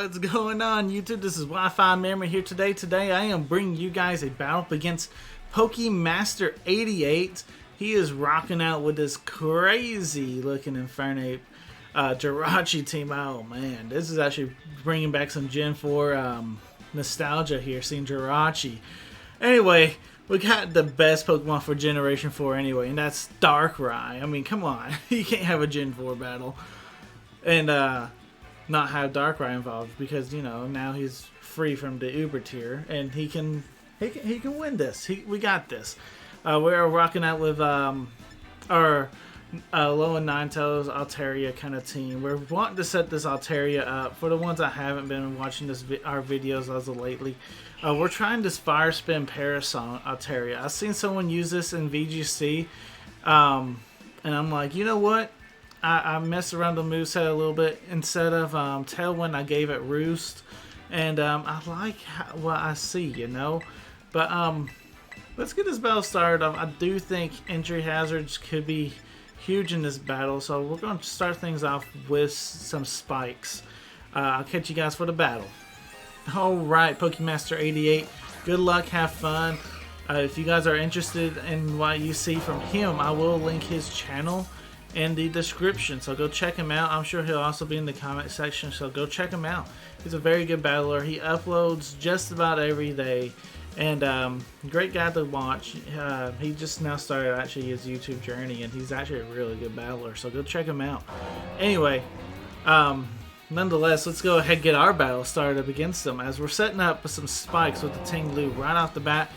What's going on, YouTube? This is Wi-Fi Memory here today. Today I am bringing you guys a battle up against Pokemaster 88. He is rocking out with this crazy looking Infernape Jirachi team. Oh man, this is actually bringing back some Gen 4 nostalgia here, seeing Jirachi. Anyway, we got the best Pokemon for Generation 4 anyway, and that's Darkrai. I mean, come on. You can't have a Gen 4 battle and not have Darkrai involved, because, you know, now he's free from the Uber tier, and he can win this. We got this. We're rocking out with our low and Ninetales Altaria kind of team. We're wanting to set this Altaria up. For the ones that haven't been watching our videos as of lately, we're trying this Fire Spin Parasol Altaria. I've seen someone use this in VGC, and I'm like, you know what? I messed around the moveset a little bit. Instead of Tailwind, I gave it Roost, and I like what I see, you know. But let's get this battle started off. I do think entry hazards could be huge in this battle, so we're going to start things off with some spikes. I'll catch you guys for the battle. Alright, Pokemaster 88, good luck, have fun. If you guys are interested in what you see from him, I will link his channel in the description, so go check him out. I'm sure he'll also be in the comment section, so go check him out. He's a very good battler. He uploads just about every day, and great guy to watch. He just now started actually his YouTube journey, and he's actually a really good battler, so go check him out. Anyway, nonetheless, let's go ahead and get our battle started up against him, as we're setting up with some spikes with the Tinglu right off the bat.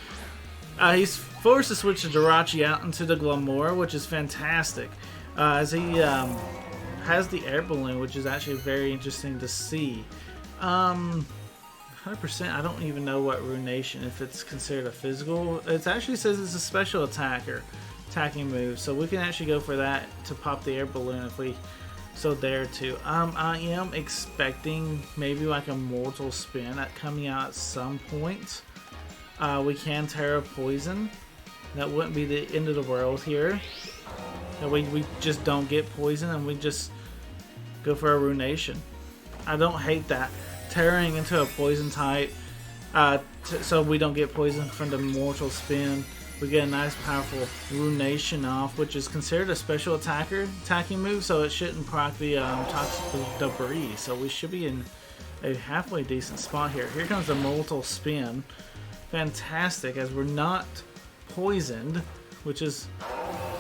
He's forced to switch the Jirachi out into the Glamour, which is fantastic, as he has the air balloon, which is actually very interesting to see. 100%, I don't even know what Runation, if it's considered a physical. It actually says it's a special attacking move, so we can actually go for that to pop the air balloon if we so dare to. I am expecting maybe like a Mortal Spin coming out at some point. We can Terra Poison. That wouldn't be the end of the world here. That way we just don't get poison and we just go for a Runation. I don't hate that. Tearing into a poison type, so we don't get poison from the Mortal Spin. We get a nice powerful Runation off, which is considered a special attacking move, so it shouldn't proc the Toxic Debris. So we should be in a halfway decent spot here. Here comes the Mortal Spin. Fantastic, as we're not poisoned, which is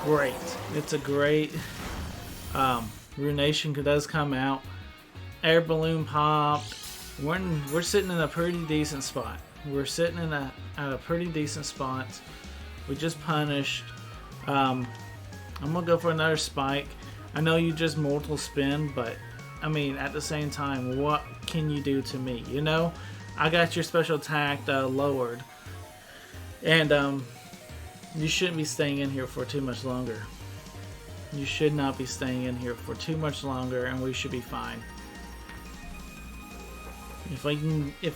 great. It's a great Runation does come out. Air balloon pop. We're sitting in a pretty decent spot. We're sitting in at a pretty decent spot. We just punished. I'm gonna go for another spike. I know you just Mortal Spin, but I mean, at the same time, what can you do to me? You know, I got your special attack lowered, and you shouldn't be staying in here for too much longer. You should not be staying in here for too much longer, and we should be fine. If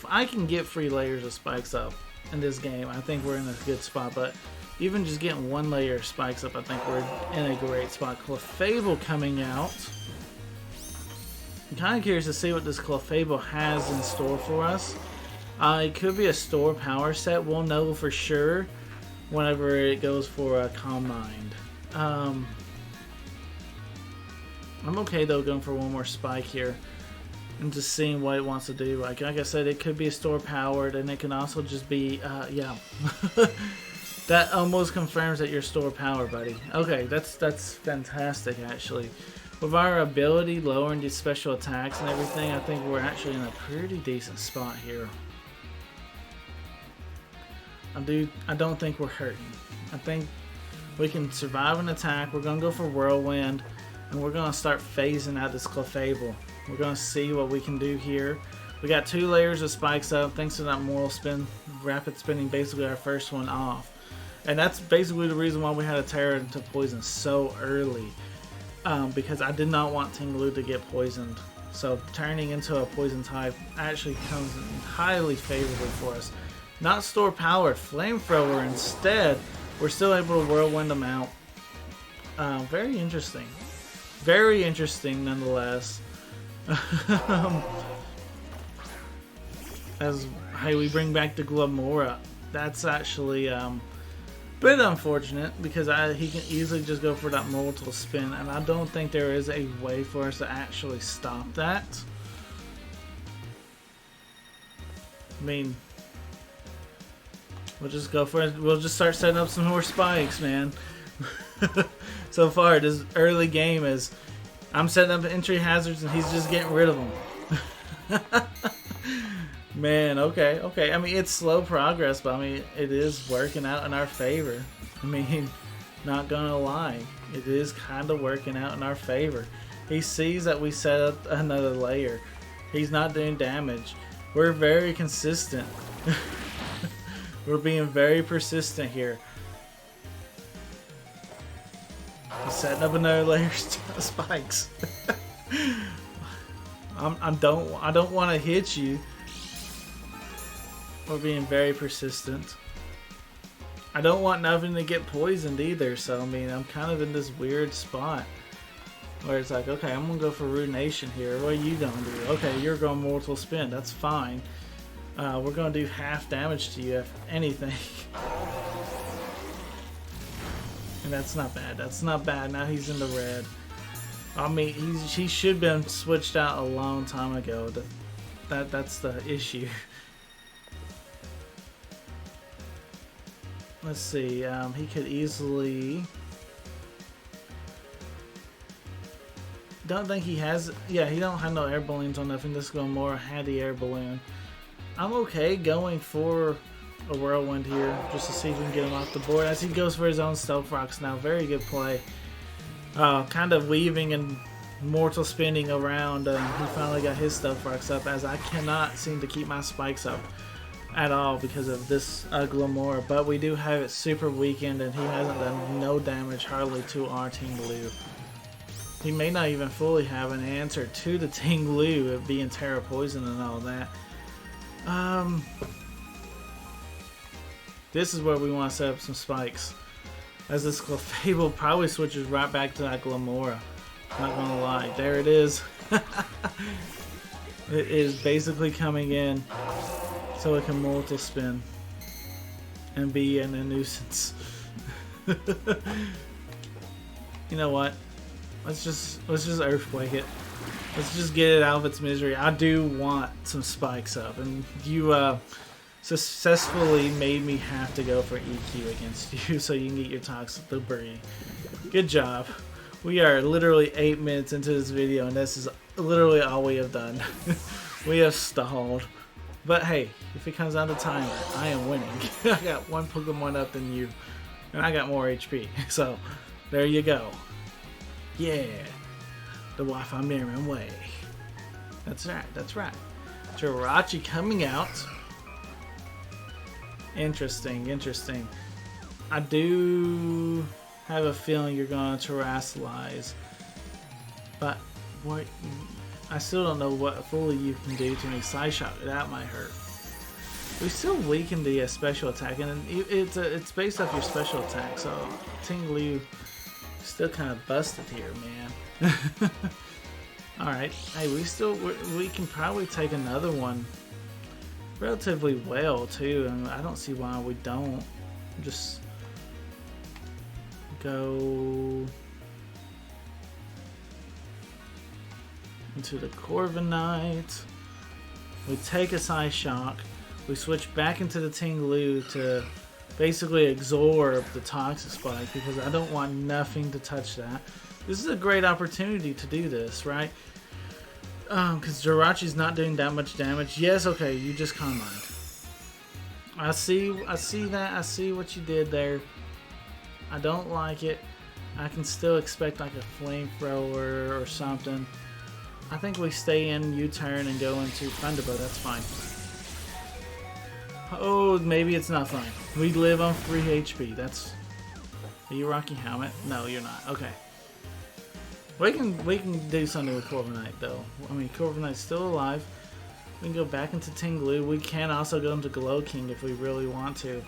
I can get free layers of spikes up in this game, I think we're in a good spot. But even just getting one layer of spikes up, I think we're in a great spot. Clefable coming out. I'm kind of curious to see what this Clefable has in store for us. It could be a store power set. We'll know for sure whenever it goes for a Calm Mind. I'm okay though going for one more spike here and just seeing what it wants to do. Like I said, it could be a store powered, and it can also just be yeah. That almost confirms that you're store powered, buddy. Okay, that's fantastic actually. With our ability lowering these special attacks and everything, I think we're actually in a pretty decent spot here. I don't think we're hurting. I think we can survive an attack. We're gonna go for Whirlwind, and we're gonna start phasing out this Clefable. We're gonna see what we can do here. We got 2 layers of spikes up thanks to that Mortal Spin, Rapid Spinning, basically our first one off. And that's basically the reason why we had to Terra into poison so early, because I did not want Tinglu to get poisoned. So turning into a poison type actually comes in highly favorable for us. Not store powered, Flamethrower instead. We're still able to Whirlwind them out. Very interesting. Very interesting nonetheless. As hey, we bring back the Glamora. That's actually bit unfortunate because he can easily just go for that multiple spin, and I don't think there is a way for us to actually stop that. I mean, we'll just go for it. We'll just start setting up some more spikes, man. So far, this early game is I'm setting up entry hazards and he's just getting rid of them. Man, okay. I mean, it's slow progress, but I mean, it is working out in our favor. I mean, not gonna lie, it is kind of working out in our favor. He sees that we set up another layer. He's not doing damage. We're very consistent. We're being very persistent here. He's setting up another layer of spikes. I don't want to hit you. We're being very persistent. I don't want nothing to get poisoned either, so I mean, I'm kind of in this weird spot where it's like, okay, I'm gonna go for Ruination here. What are you gonna do? Okay, you're going multiple spin. That's fine. We're gonna do half damage to you if anything. And that's not bad. That's not bad. Now he's in the red. I mean, he should have been switched out a long time ago. That's the issue. Let's see. He could easily. Don't think he has. Yeah, he don't have no air balloons on nothing. This is going more had the air balloon. I'm okay going for a whirlwind here just to see if we can get him off the board as he goes for his own stealth rocks now. Very good play. Kind of weaving and mortal spinning around. He finally got his stealth rocks up as I cannot seem to keep my spikes up at all because of this Glamora, but we do have it super weakened and he hasn't done no damage hardly to our Tinglu. He may not even fully have an answer to the Tinglu of being Terra Poison and all that. This is where we want to set up some spikes as this Clefable probably switches right back to that Glamora. Not gonna lie, there it is. It is basically coming in so it can multiple spin and be in a nuisance. You know what? Let's just earthquake it. Let's just get it out of its misery. I do want some spikes up, and you successfully made me have to go for EQ against you so you can get your toxic debris. Good job. We are literally 8 minutes into this video, and this is literally all we have done. We have stalled. But hey, if it comes down to time, I am winning. I got one Pokemon up than you, and I got more HP. So, there you go. Yeah, the Wi-Fi Merriman way. That's right, that's right. Jirachi coming out. Interesting, interesting. I do have a feeling you're going to terrestrialize, but what? I still don't know what fully you can do to me. Side Shock, that might hurt. We still weaken the special attack, and it's based off your special attack. So Tinglu still kind of busted here, man. All right, hey, we can probably take another one relatively well too, and I don't see why we don't. Just go into the Corviknight. We take a Side Shock. We switch back into the Tinglu to basically absorb the Toxic Spike because I don't want nothing to touch that. This is a great opportunity to do this, right? Because Jirachi's not doing that much damage. Yes, okay, you just Calm Mind. I see that. I see what you did there. I don't like it. I can still expect like a flamethrower or something. I think we stay in U-turn and go into Thunderbolt. That's fine. Oh, maybe it's not fine. We live on 3 HP. That's. Are you Rocky Helmet? No, you're not. Okay. We can do something with Corviknight though. I mean, Corviknight's still alive. We can go back into Tinglu. We can also go into Glow King if we really want to.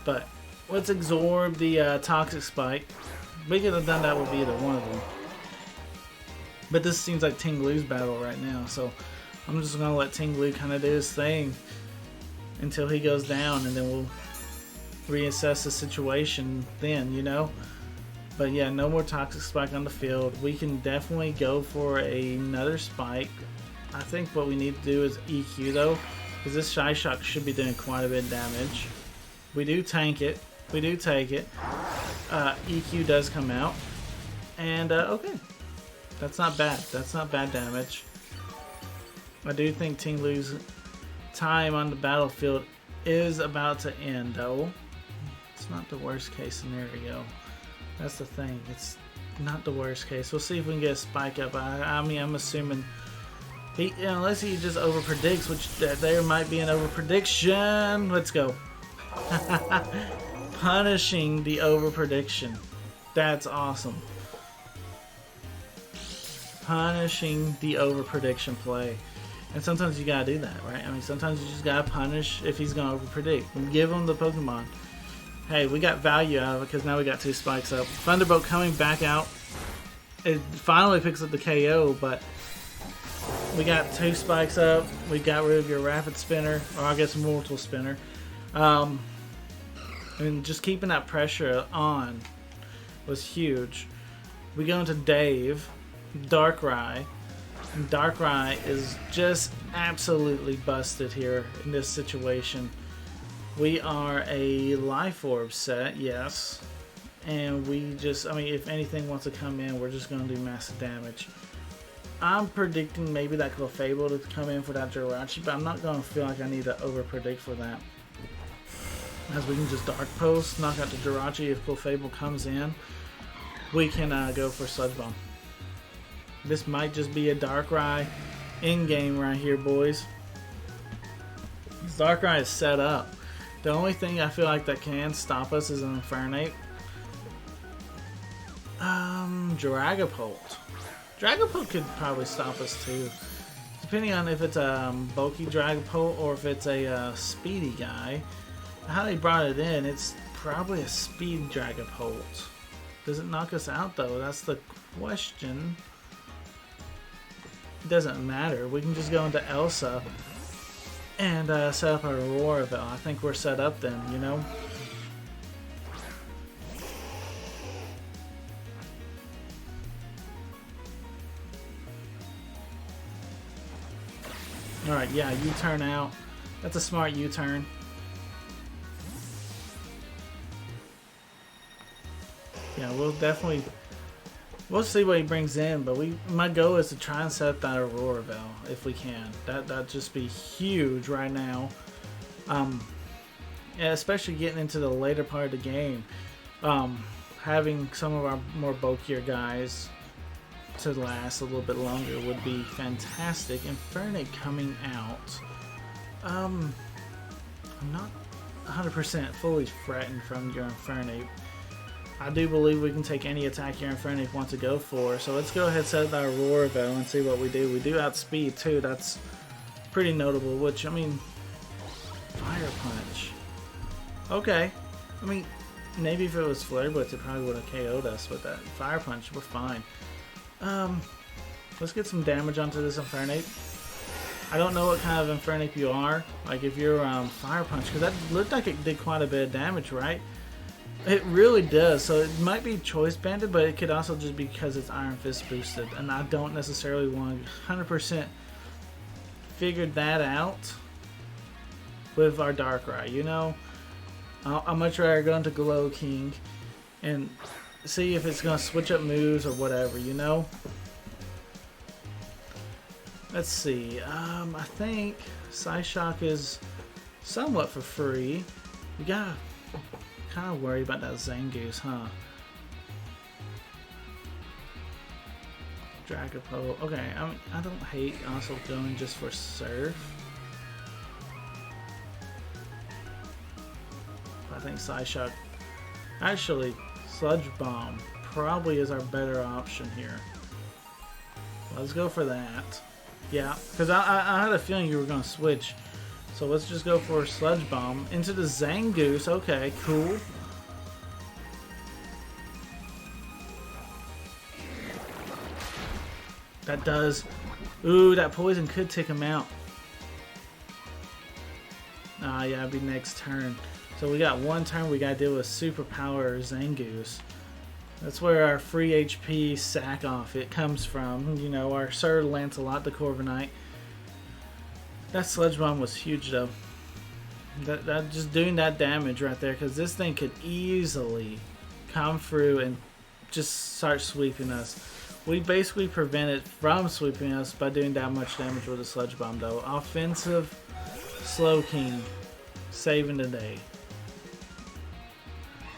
But let's absorb the Toxic Spike. We could have done that with either one of them. But this seems like Tinglu's battle right now, so I'm just gonna let Tinglu kind of do his thing until he goes down, and then we'll reassess the situation then, you know? But yeah, no more Toxic Spike on the field. We can definitely go for another Spike. I think what we need to do is EQ though, because this Shy Shock should be doing quite a bit of damage. We do tank it. We do take it. EQ does come out. And okay. That's not bad. That's not bad damage. I do think Tinglu's time on the battlefield is about to end though. It's not the worst case scenario. That's the thing. It's not the worst case. We'll see if we can get a Spike up. I mean, I'm assuming he, unless he just over predicts, which there might be an over prediction. Let's go. Punishing the over prediction. That's awesome. Punishing the over prediction play. And sometimes you gotta do that, right? I mean, sometimes you just gotta punish if he's gonna over predict. Give him the Pokemon. Hey, we got value out of it because now we got 2 spikes up. Thunderbolt coming back out. It finally picks up the KO, but we got 2 spikes up. We got rid of your Rapid Spinner, or I guess Mortal Spinner. And just keeping that pressure on was huge. We go into Dave, Darkrai. And Darkrai is just absolutely busted here in this situation. We are a Life Orb set, yes. And we just, I mean, if anything wants to come in, we're just going to do massive damage. I'm predicting maybe that Clefable to come in for that Jirachi, but I'm not going to feel like I need to over-predict for that. As we can just Dark Post, knock out the Jirachi. If Clefable comes in, we can go for Sludge Bomb. This might just be a Darkrai in-game right here, boys. This Darkrai is set up. The only thing I feel like that can stop us is an Infernape. Dragapult. Dragapult could probably stop us too. Depending on if it's a bulky Dragapult or if it's a speedy guy. How they brought it in, it's probably a speed Dragapult. Does it knock us out though? That's the question. It doesn't matter. We can just go into Elsa and set up our Aurora. I think we're set up then, you know? Alright, yeah, U-turn out. That's a smart U-turn. Yeah, we'll see what he brings in, but my goal is to try and set up that Aurora Bell if we can. That'd just be huge right now. Yeah, especially getting into the later part of the game. Having some of our more bulkier guys to last a little bit longer would be fantastic. Infernape coming out. I'm not 100% fully frightened from your Infernape. I do believe we can take any attack your Infernape wants to go for. So let's go ahead and set our Aurora Bell and see what we do. We do outspeed too. That's pretty notable. Which, I mean, Fire Punch. Okay. I mean, maybe if it was Flare Blitz, it probably would have KO'd us. But that Fire Punch, we're fine. Let's get some damage onto this Infernape. I don't know what kind of Infernape you are. Like if you're Fire Punch, because that looked like it did quite a bit of damage, right? It really does, so it might be choice banded, but it could also just be because it's Iron Fist boosted, and I don't necessarily want to 100% figure that out with our Darkrai, you know? I'd much rather go into Glow King and see if it's going to switch up moves or whatever, you know? Let's see, I think Psyshock is somewhat for free. We gotta kind of worry about that Zangoose, huh? Dragapult. Okay, I don't hate also going just for Surf. I think Psyshock. Actually, Sludge Bomb probably is our better option here. Let's go for that. Yeah, because I had a feeling you were going to switch. So let's just go for Sludge Bomb into the Zangoose. Okay, cool. That does Ooh, that poison could take him out. Ah, yeah, it'd be next turn. So we got one turn we gotta deal with Superpower Zangoose. That's where our free HP sack off it comes from. You know, our Sir Lancelot, the Corviknight. That Sludge Bomb was huge though. That just doing that damage right there, because this thing could easily come through and just start sweeping us. We basically prevent it from sweeping us by doing that much damage with a Sludge Bomb though. Offensive Slow King saving the day.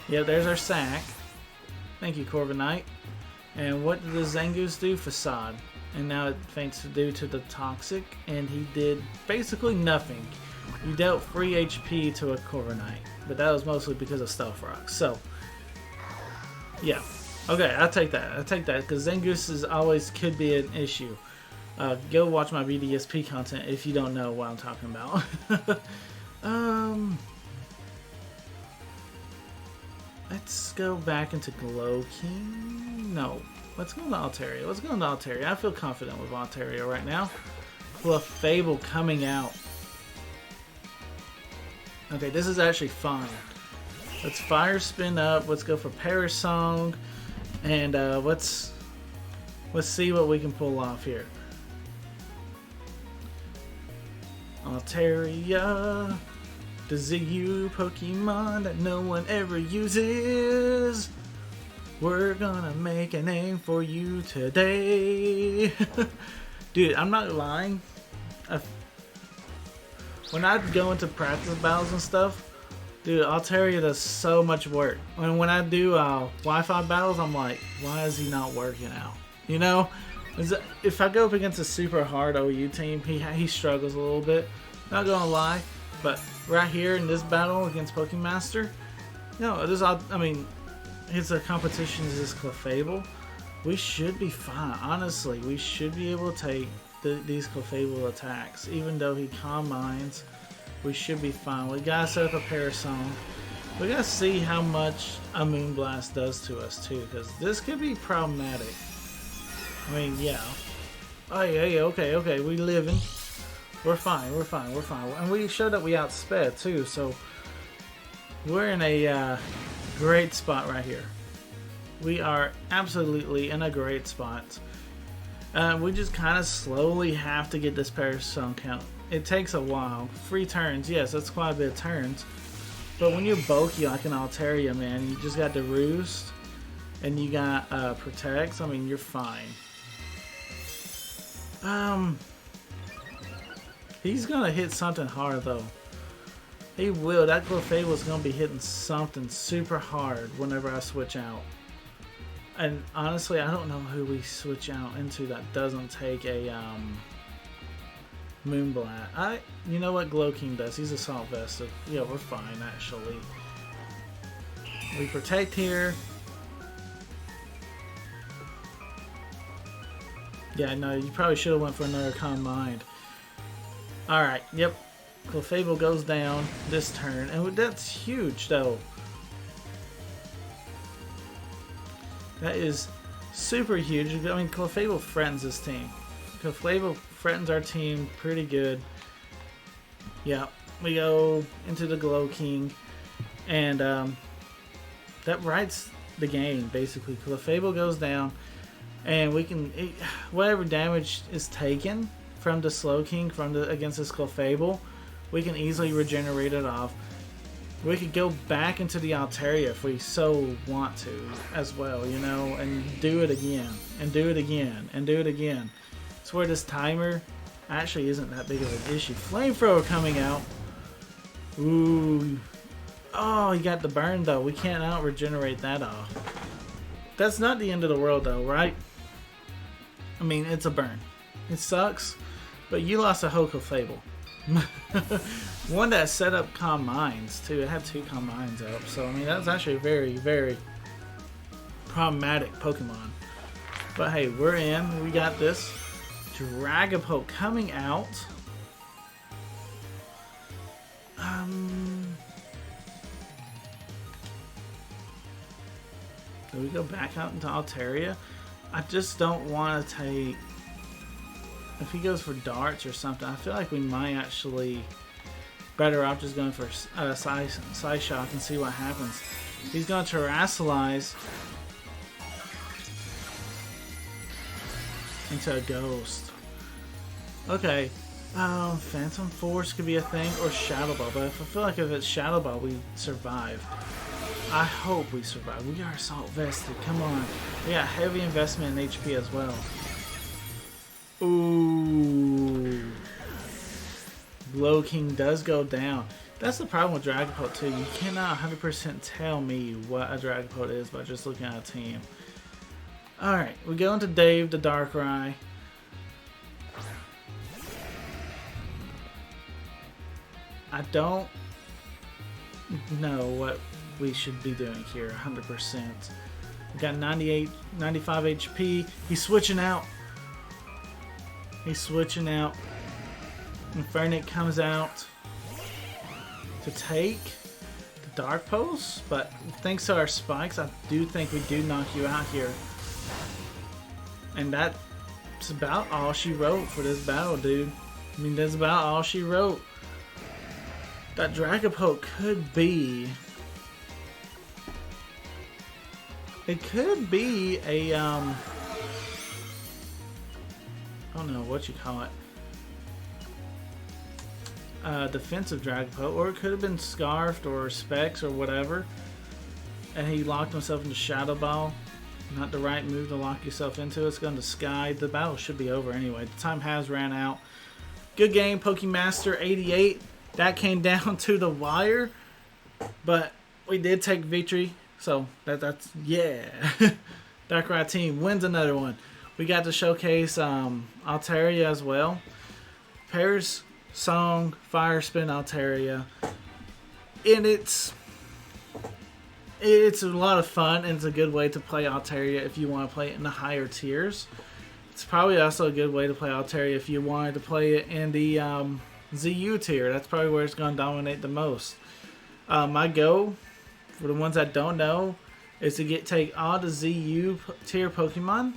Yeah, there's our sack. Thank you, Corviknight. And what did the Zangoose do? Facade. And now it faints due to the Toxic, and he did basically nothing. You dealt free HP to a Corviknight, but that was mostly because of Stealth Rock. So, yeah. Okay, I'll take that. I'll take that, because Zangoose is always could be an issue. Go watch my BDSP content if you don't know what I'm talking about. Let's go back into Glow King. No. Let's go into Altaria. Let's go into Altaria. I feel confident with Altaria right now. Clefable coming out. Okay, this is actually fine. Let's Fire Spin up. Let's go for Parasong. And let's see what we can pull off here. Altaria. The ZU Pokemon that no one ever uses. We're gonna make a name for you today. Dude, I'm not lying. When I go into practice battles and stuff, dude, Altaria does so much work. When I do Wi-Fi battles, I'm like, why is he not working out? You know? If I go up against a super hard OU team, he struggles a little bit. Not gonna lie. But right here in this battle against Pokemaster, I mean, it's a competition is this Clefable. We should be fine. Honestly, we should be able to take these Clefable attacks. Even though he Calm Minds, we should be fine. We gotta set up a Parasong. We gotta see how much a Moonblast does to us too, because this could be problematic. I mean, yeah. Oh yeah, okay, we living. We're fine. And we showed that we outsped too, so we're in a great spot right here. We are absolutely in a great spot. We just kind of slowly have to get this Parasong count. It takes a while. 3 turns, yes, that's quite a bit of turns. But when you're bulky like an Altaria, man, you just got the Roost and you got Protects. I mean, you're fine. He's gonna hit something hard though. He will. That Clefable is gonna be hitting something super hard whenever I switch out. And honestly, I don't know who we switch out into that doesn't take a Moonblast. You know what Glow King does? He's Assault Vested. Yeah, we're fine actually. We Protect here. Yeah, no, you probably should have went for another Calm Mind. Alright, yep. Clefable goes down this turn. And that's huge, though. That is super huge. I mean, Clefable threatens this team. Clefable threatens our team pretty good. Yeah, we go into the Glow King. And that writes the game, basically. Clefable goes down. And we can... whatever damage is taken from the Slow King against this Clefable, we can easily regenerate it off. We could go back into the Altaria if we so want to as well, you know, and do it again, and do it again, and do it again. It's where this timer actually isn't that big of an issue. Flamethrower coming out. Ooh. Oh, he got the burn though. We can't out-regenerate that off. That's not the end of the world though, right? I mean, it's a burn. It sucks. But you lost a whole Clefable. One that set up Calm Minds too. It had 2 Calm Minds up. So I mean that's actually a very, very problematic Pokemon. But hey, we're in. We got this. Dragapult coming out. Do we go back out into Altaria? I just don't want to take... if he goes for darts or something, I feel like we might actually better off just going for Psy Shock and see what happens. He's going to Terrasilize into a Ghost. Okay. Phantom Force could be a thing, or Shadow Ball, but I feel like if it's Shadow Ball, we survive. I hope we survive. We are Assault Vested. Come on. We got heavy investment in HP as well. Ooh. Blow King does go down. That's the problem with Dragapult too. You cannot 100% tell me what a Dragapult is by just looking at a team. Alright, we go into Dave the Darkrai. I don't know what we should be doing here 100%. We got 95 HP. He's switching out. He's switching out. Infernape comes out to take the Dark Pulse, but thanks to our spikes, I do think we do knock you out here. And that's about all she wrote for this battle, dude. I mean, that's about all she wrote. That Dragapult could be... It could be a, I don't know what you call it. Defensive Dragapult, or it could have been Scarfed or Specs or whatever. And he locked himself into Shadow Ball. Not the right move to lock yourself into. It's going to Sky. The battle should be over anyway. The time has ran out. Good game, Pokemaster 88. That came down to the wire, but we did take victory, so that's yeah. Darkrai team wins another one. We got to showcase Altaria as well. Pairs, Song, Fire Spin, Altaria, and it's a lot of fun, and it's a good way to play Altaria if you want to play it in the higher tiers. It's probably also a good way to play Altaria if you wanted to play it in the ZU tier. That's probably where it's going to dominate the most. My goal, for the ones that don't know, is to take all the ZU tier Pokemon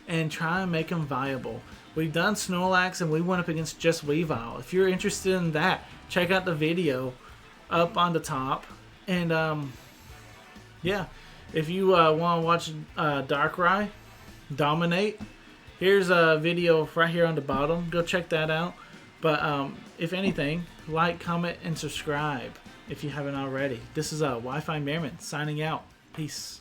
and try and make them viable. We've done Snorlax and we went up against just Weavile. If you're interested in that, check out the video up on the top. And yeah, if you want to watch Darkrai dominate, here's a video right here on the bottom. Go check that out. But if anything, like, comment, and subscribe if you haven't already. This is Wi-Fi Merriman signing out. Peace.